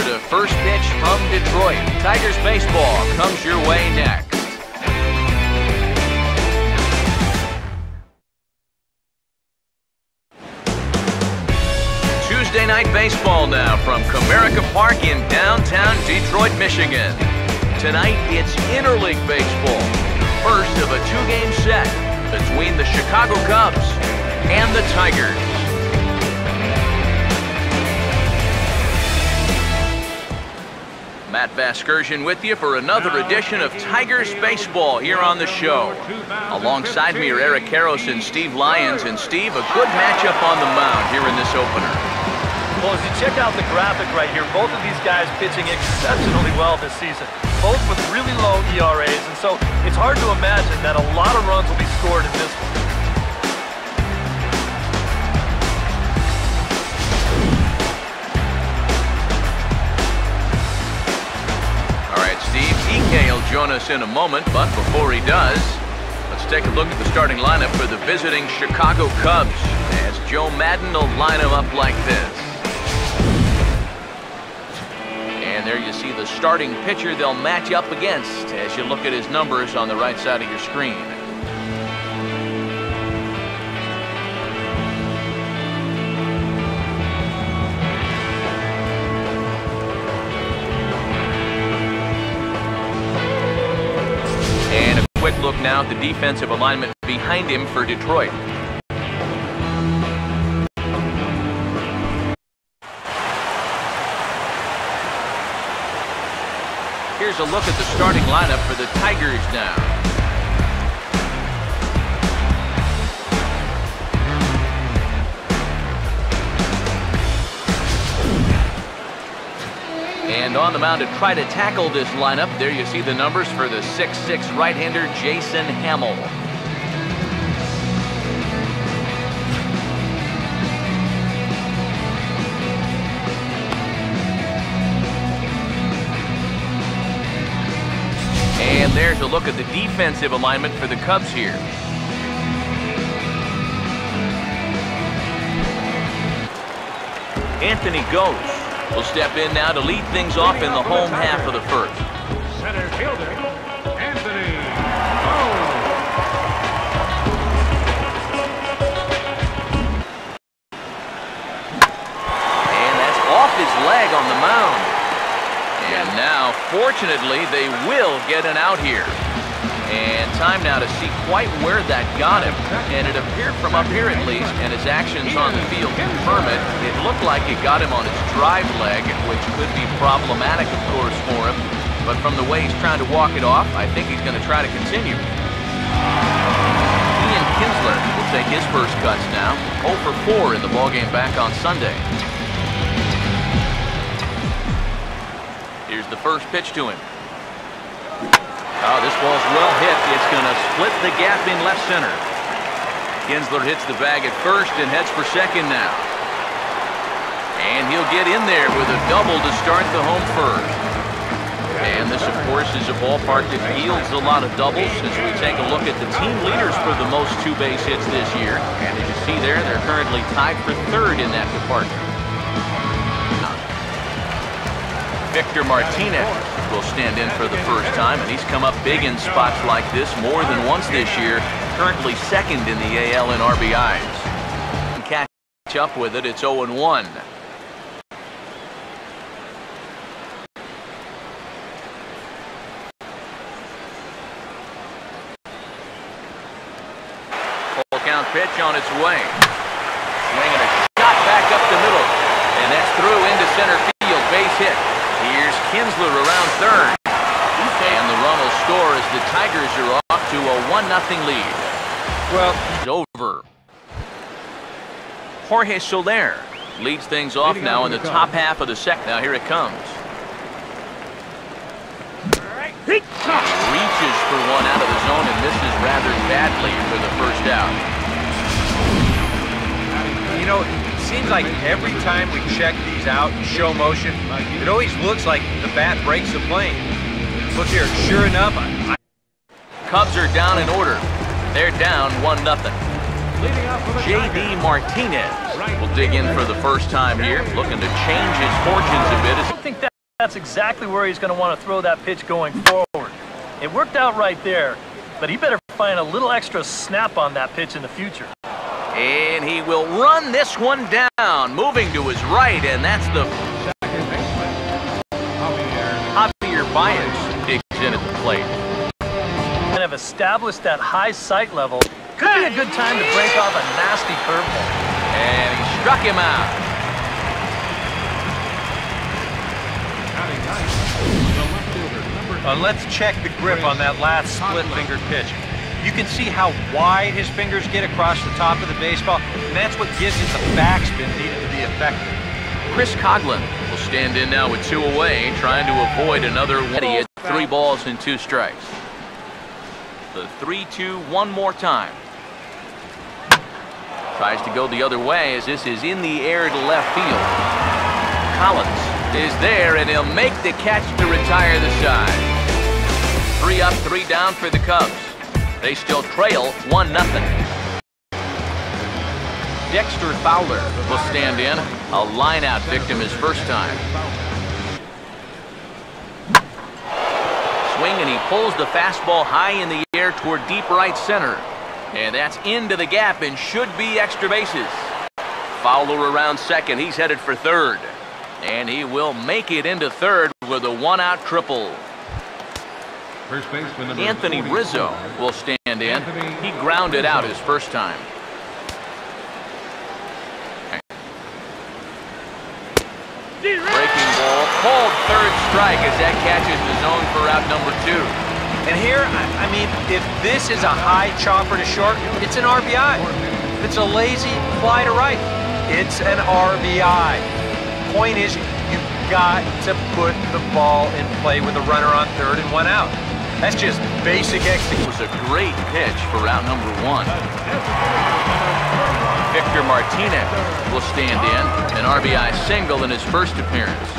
to first pitch from Detroit. Tigers baseball comes your way next. Tuesday night baseball now from Comerica Park in downtown Detroit, Michigan. Tonight it's interleague baseball. First of a two-game set between the Chicago Cubs and the Tigers. Matt Vasgersian with you for another edition of Tigers Baseball here on the show. Alongside me are Eric Karros and Steve Lyons. And Steve, a good matchup on the mound here in this opener. Well, as you check out the graphic right here, both of these guys pitching exceptionally well this season. Both with really low ERAs, and so it's hard to imagine that a lot of runs will be scored in this one. Steve EK will join us in a moment, but before he does, let's take a look at the starting lineup for the visiting Chicago Cubs as Joe Madden will line them up like this. And there you see the starting pitcher they'll match up against as you look at his numbers on the right side of your screen. Quick look now at the defensive alignment behind him for Detroit. Here's a look at the starting lineup for the Tigers now. And on the mound to try to tackle this lineup, there you see the numbers for the 6'6" right-hander Jason Hamill. And there's a look at the defensive alignment for the Cubs here. Anthony Gose will step in now to lead things off in the home half of the first. Center fielder, Anthony Gose. And that's off his leg on the mound. And now, fortunately, they will get an out here. And time now to see quite where that got him. And it appeared from up here at least, and his actions on the field confirm it. It looked like it got him on his drive leg, which could be problematic, of course, for him. But from the way he's trying to walk it off, I think he's going to try to continue. Ian Kinsler will take his first cuts now. 0 for 4 in the ballgame back on Sunday. Here's the first pitch to him. Oh, this ball's well hit. It's going to split the gap in left center. Kinsler hits the bag at first and heads for second now. And he'll get in there with a double to start the home first. And this, of course, is a ballpark that yields a lot of doubles as we take a look at the team leaders for the most two-base hits this year. And as you see there, they're currently tied for third in that department. Victor Martinez will stand in for the first time, and he's come up big in spots like this more than once this year. Currently second in the AL in RBIs. Catch up with it, it's 0-1. Full count pitch on its way. Swinging a shot back up the middle, and that's through into center field, base hit. Here's Kinsler around third. And the run will score as the Tigers are off to a 1-0 lead. Well, it's over. Jorge Soler leads things off now in the top half of the second. Now here it comes. Reaches for one out of the zone and misses rather badly for the first out. You know, it seems like every time we check these out in show motion, it always looks like the bat breaks the plane. Look here, sure enough. Cubs are down in order. They're down 1-0. J.D. Martinez will dig in for the first time here, looking to change his fortunes a bit. that's exactly where he's going to want to throw that pitch going forward. It worked out right there, but he better find a little extra snap on that pitch in the future. And he will run this one down, moving to his right, and that's the Javier Baez digs in at the plate. And have established that high sight level. Could be a good time to break off a nasty curveball. And he struck him out. Let's check the grip on that last split-fingered pitch. You can see how wide his fingers get across the top of the baseball, and that's what gives it the backspin needed to be effective. Chris Coghlan will stand in now with 2 away, trying to avoid another one. He had 3 balls and 2 strikes. The 3-2 one more time. Tries to go the other way as this is in the air to left field. Collins is there, and he'll make the catch to retire the side. 3 up, 3 down for the Cubs. They still trail 1-0. Dexter Fowler will stand in. A line-out victim his first time. Swing, and he pulls the fastball high in the air toward deep right center. And that's into the gap and should be extra bases. Fowler around second. He's headed for third. And he will make it into third with a 1-out triple. First baseman Anthony Rizzo will stand in. He grounded out his first time. Breaking ball, called third strike as that catches the zone for out number 2. And here, I mean, if this is a high chopper to short, it's an RBI. If it's a lazy fly to right, it's an RBI. Point is, you've got to put the ball in play with a runner on third and 1 out. That's just basic execution. It was a great pitch for route number 1. Victor Martinez will stand in. An RBI single in his first appearance.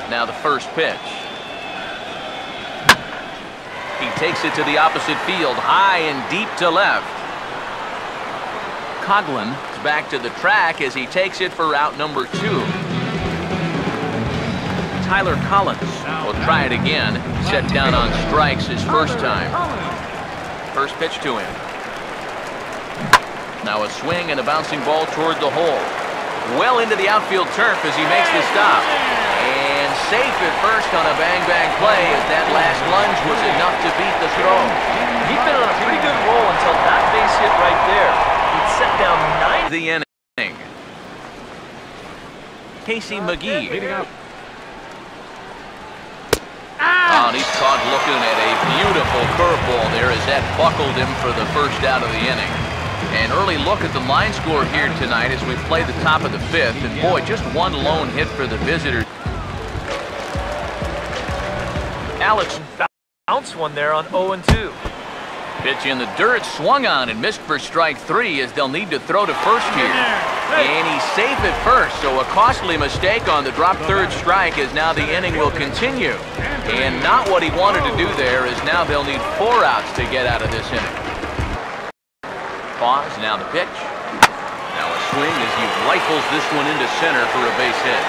Now the first pitch. He takes it to the opposite field, high and deep to left. Coghlan is back to the track as he takes it for route number 2. Tyler Collins will try it again. Set down on strikes his first time. First pitch to him. Now a swing and a bouncing ball toward the hole. Well into the outfield turf as he makes the stop. And safe at first on a bang-bang play as that last lunge was enough to beat the throw. He'd been on a pretty good roll until that base hit right there. He'd set down 9 The inning. Casey McGee. leading up. Oh, and he's caught looking at a beautiful curveball there as that buckled him for the first out of the inning. An early look at the line score here tonight as we play the top of the 5th. And boy, just one lone hit for the visitors. Alex bounce one there on 0-2. pitch in the dirt, swung on and missed for strike 3 as they'll need to throw to first here. And he's safe at first, so a costly mistake on the drop third strike as now the inning will continue. And not what he wanted to do there as now they'll need 4 outs to get out of this inning. Pause, now the pitch. Now a swing as he rifles this one into center for a base hit.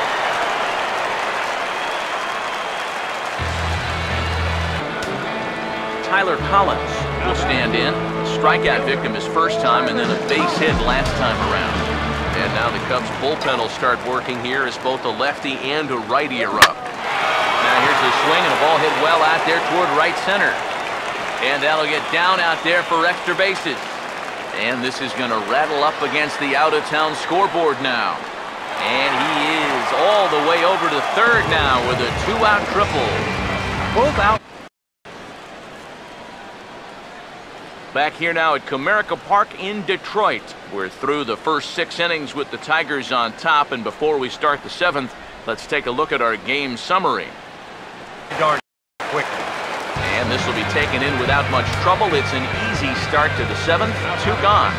Tyler Collins will stand in. Strikeout victim his first time and then a base hit last time around. And now the Cubs bullpen will start working here as both a lefty and a righty are up. Now here's a swing and a ball hit well out there toward right center. And that'll get down out there for extra bases. And this is going to rattle up against the out-of-town scoreboard now. And he is all the way over to third now with a 2-out triple. Both out. Back here now at Comerica Park in Detroit. We're through the first 6 innings with the Tigers on top. And before we start the 7th, let's take a look at our game summary. Darn quickly. And this will be taken in without much trouble. It's an easy start to the 7th. 2 gone.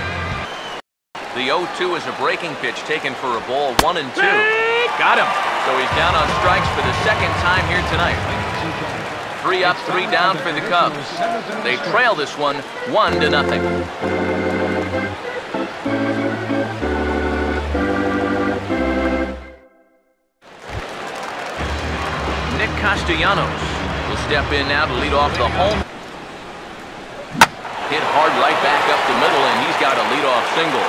The 0-2 is a breaking pitch taken for a ball 1-2. Got him. So he's down on strikes for the second time here tonight. 3 up, 3 down for the Cubs. They trail this one 1-0. Castellanos will step in now to lead off the home. Hit hard right back up the middle, and he's got a leadoff single.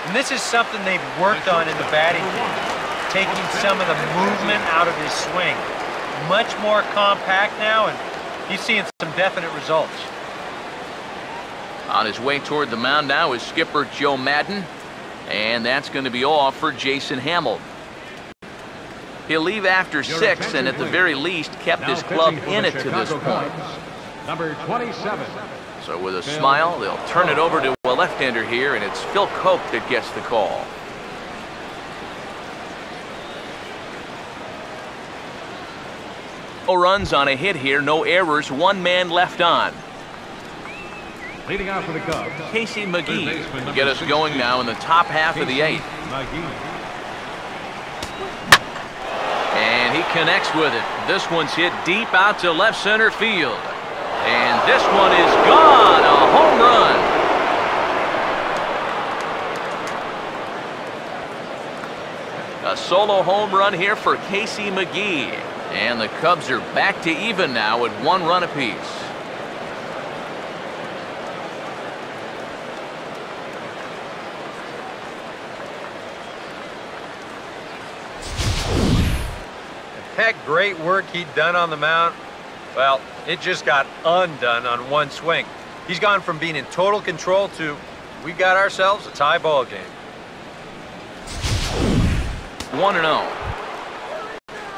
And this is something they've worked on in the batting cage, taking some of the movement out of his swing. Much more compact now, and he's seeing some definite results. On his way toward the mound now is skipper Joe Madden, and that's going to be all for Jason Hamill. He'll leave after 6, and at the very least kept his club in it to this point. Number 27. So with a smile, they'll turn it over to a left-hander here, and it's Phil Cope that gets the call. No runs on a hit here, no errors, 1 man left on. Leading out for the Cubs, Casey McGee will get us going now in the top half of the 8th. And he connects with it. This one's hit deep out to left center field. And this one is gone, a home run. A solo home run here for Casey McGee. And the Cubs are back to even now at 1 run apiece. Heck, great work he'd done on the mound. Well, it just got undone on 1 swing. He's gone from being in total control to, we got ourselves a tie ball game. 1-0.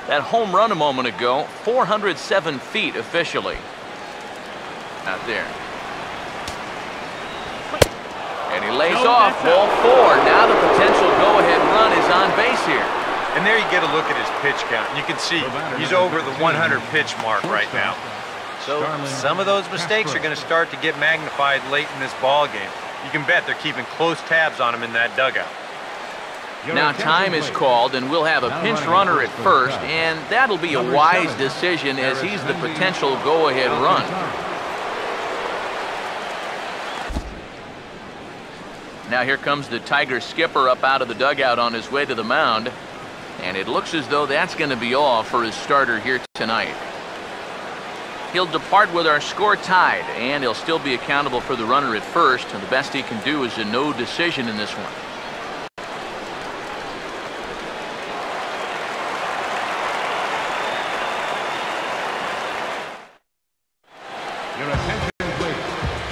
That home run a moment ago, 407 feet officially. Out there. And he lays off, ball 4. Now the potential go-ahead run is on base here. And there you get a look at his pitch count. You can see he's over the 100 pitch mark right now. So some of those mistakes are going to start to get magnified late in this ball game. You can bet they're keeping close tabs on him in that dugout. Now time is called, and we'll have a pinch runner at first, and that'll be a wise decision as he's the potential go-ahead run. Now here comes the Tiger skipper up out of the dugout on his way to the mound. And it looks as though that's going to be all for his starter here tonight. He'll depart with our score tied, and he'll still be accountable for the runner at first, and the best he can do is a no decision in this one.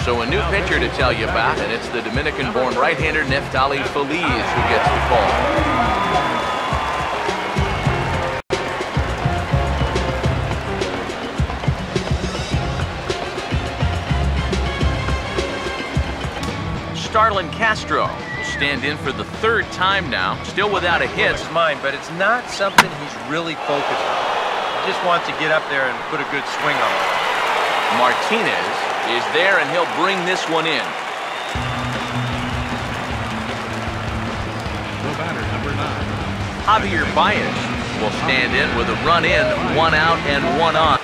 So a new pitcher to tell you about, and it's the Dominican-born right-hander Neftali Feliz who gets the call. Starlin Castro will stand in for the 3rd time now, still without a hit. His mind, but it's not something he's really focused on. He just wants to get up there and put a good swing on it. Martinez is there, and he'll bring this one in. The batter, number 9. Javier Baez will stand in with a run in, 1 out and 1 on.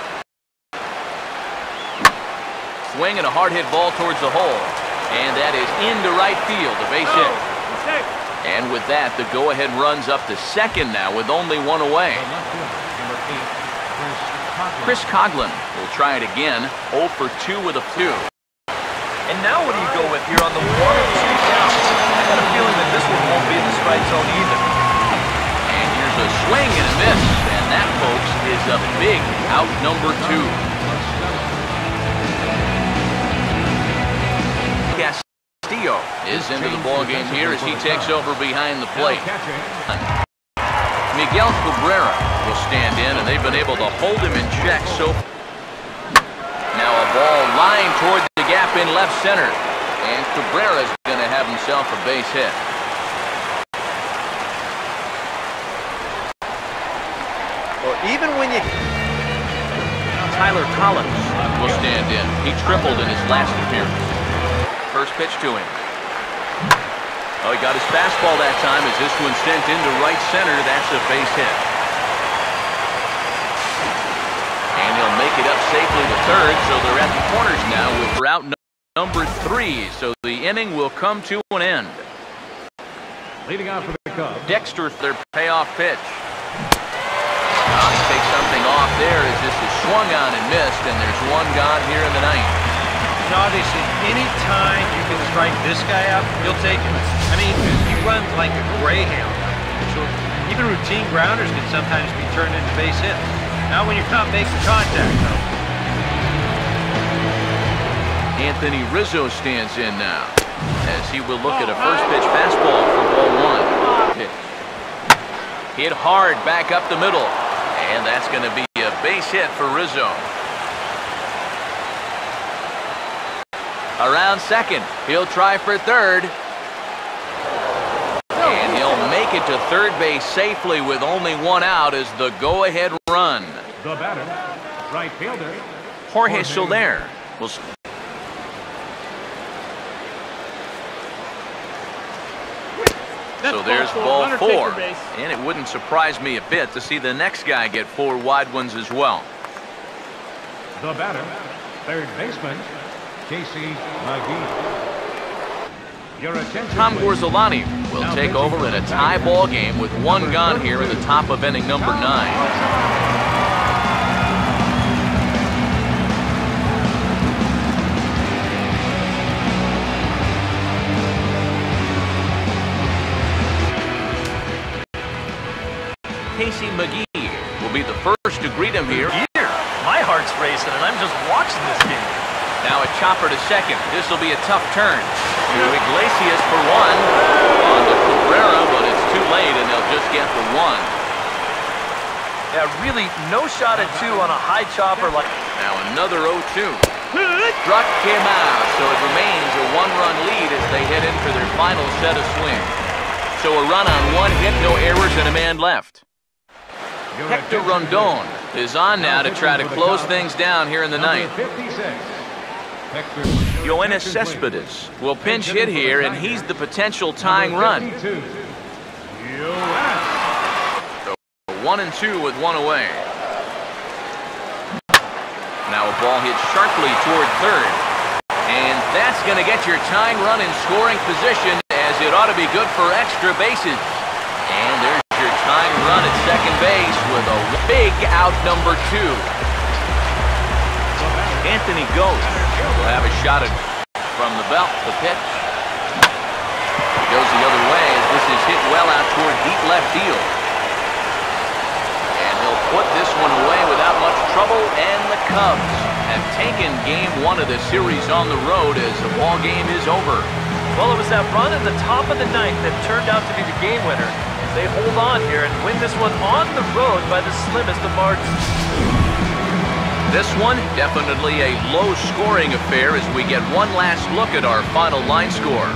Swing and a hard hit ball towards the hole. And that is into right field, a base hit. And with that, the go-ahead runs up to 2nd now with only 1 away. Chris Coughlin will try it again, 0 for 2 with a 2. And now what do you go with here on the 1-2 count? I got a feeling that this one won't be in the strike zone either. And here's a swing and a miss. And that, folks, is a big out number 2. Castillo is into the ballgame here as he takes over behind the plate. Miguel Cabrera will stand in, and they've been able to hold him in check. So now a ball lying toward the gap in left center, and Cabrera is going to have himself a base hit. Well, even when you... Tyler Collins will stand in. He tripled in his last appearance. First pitch to him. Oh, he got his fastball that time as this one sent into right center. That's a base hit. And he'll make it up safely to 3rd, so they're at the corners now with route number 3. So the inning will come to an end. Leading off for the Cubs. Dexter, their payoff pitch. Well, he takes something off there as this is swung on and missed, and there's one gone here in the ninth. And obviously, any time you can strike this guy out, you'll take it. I mean, he runs like a greyhound. So even routine grounders can sometimes be turned into base hits. Not when you're not making contact, though. Anthony Rizzo stands in now as he will look at a first pitch fastball for ball one. Pitch. Hit hard back up the middle, and that's going to be a base hit for Rizzo. Around second, he'll try for third. And he'll make it to third base safely with only one out as the go-ahead run. The batter, right fielder, Jorge Soler will... So there's ball four, and it wouldn't surprise me a bit to see the next guy get four wide ones as well. The batter, third baseman, Casey McGee. Your attention, Tom please. Gorzolani will take over in a tie ball game with one gone here in the top of inning number 9. Casey McGee will be the first to greet him here. My heart's racing, and I'm just watching this game. Now a chopper to second. This will be a tough turn. To Iglesias for one. On to Cabrera, but it's too late, and they'll just get the one. Yeah, really no shot at two on a high chopper like... Now another 0-2. Struck him out, so it remains a one-run lead as they head in for their final set of swings. So a run on one hit, no errors, and a man left. Hector Rondon is on now to try to close things down here in the ninth. Yoenis Cespedes will pinch hit here, and he's the potential tying run. So 1-2 with one away. Now a ball hit sharply toward third. And that's going to get your tying run in scoring position, as it ought to be good for extra bases. And there's your tying run at second base with a big out number 2. Anthony Ghost will have a shot at from the belt. The pitch. He goes the other way as this is hit well out toward deep left field. And he'll put this one away without much trouble, and the Cubs have taken game 1 of the series on the road as the ball game is over. Well, it was that run at the top of the ninth that turned out to be the game winner. They hold on here and win this one on the road by the slimmest of margins. This one, definitely a low-scoring affair as we get one last look at our final line score.